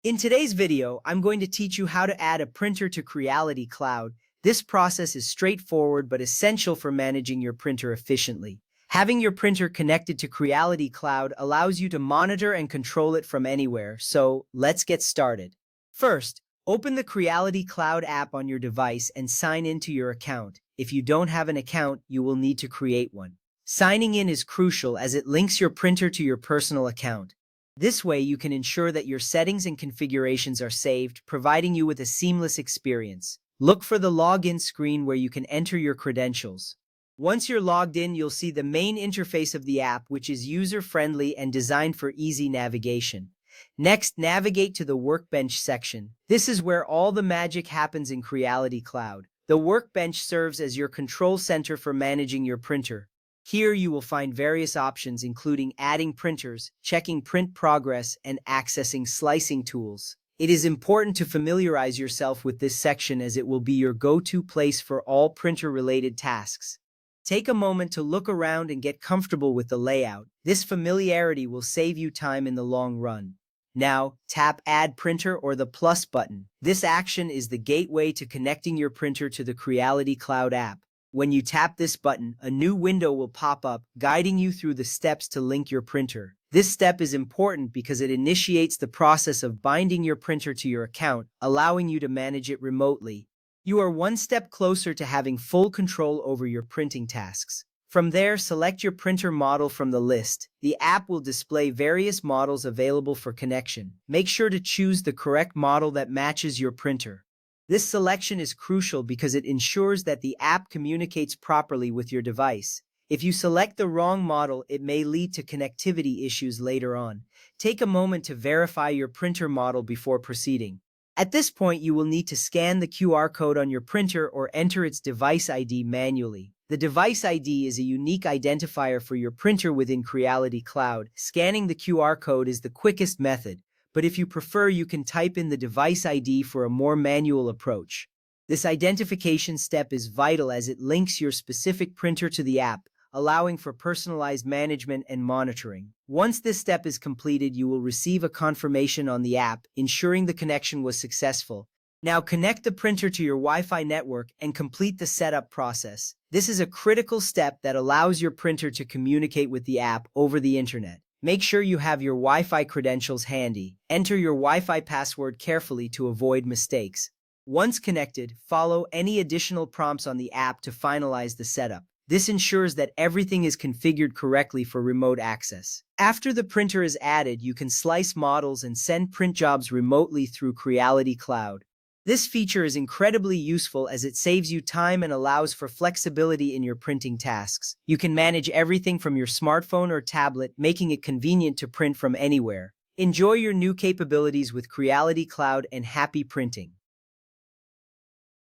In today's video, I'm going to teach you how to add a printer to Creality Cloud. This process is straightforward but essential for managing your printer efficiently. Having your printer connected to Creality Cloud allows you to monitor and control it from anywhere, so let's get started. First, open the Creality Cloud app on your device and sign into your account. If you don't have an account, you will need to create one. Signing in is crucial as it links your printer to your personal account. This way, you can ensure that your settings and configurations are saved, providing you with a seamless experience. Look for the login screen where you can enter your credentials. Once you're logged in, you'll see the main interface of the app, which is user-friendly and designed for easy navigation. Next, navigate to the Workbench section. This is where all the magic happens in Creality Cloud. The Workbench serves as your control center for managing your printer. Here you will find various options including adding printers, checking print progress, and accessing slicing tools. It is important to familiarize yourself with this section as it will be your go-to place for all printer-related tasks. Take a moment to look around and get comfortable with the layout. This familiarity will save you time in the long run. Now, tap Add Printer or the plus button. This action is the gateway to connecting your printer to the Creality Cloud app. When you tap this button, a new window will pop up, guiding you through the steps to link your printer. This step is important because it initiates the process of binding your printer to your account, allowing you to manage it remotely. You are one step closer to having full control over your printing tasks. From there, select your printer model from the list. The app will display various models available for connection. Make sure to choose the correct model that matches your printer. This selection is crucial because it ensures that the app communicates properly with your device. If you select the wrong model, it may lead to connectivity issues later on. Take a moment to verify your printer model before proceeding. At this point, you will need to scan the QR code on your printer or enter its device ID manually. The device ID is a unique identifier for your printer within Creality Cloud. Scanning the QR code is the quickest method, but if you prefer, you can type in the device ID for a more manual approach. This identification step is vital as it links your specific printer to the app, allowing for personalized management and monitoring. Once this step is completed, you will receive a confirmation on the app, ensuring the connection was successful. Now connect the printer to your Wi-Fi network and complete the setup process. This is a critical step that allows your printer to communicate with the app over the internet. Make sure you have your Wi-Fi credentials handy. Enter your Wi-Fi password carefully to avoid mistakes. Once connected, follow any additional prompts on the app to finalize the setup. This ensures that everything is configured correctly for remote access. After the printer is added, you can slice models and send print jobs remotely through Creality Cloud. This feature is incredibly useful as it saves you time and allows for flexibility in your printing tasks. You can manage everything from your smartphone or tablet, making it convenient to print from anywhere. Enjoy your new capabilities with Creality Cloud and happy printing!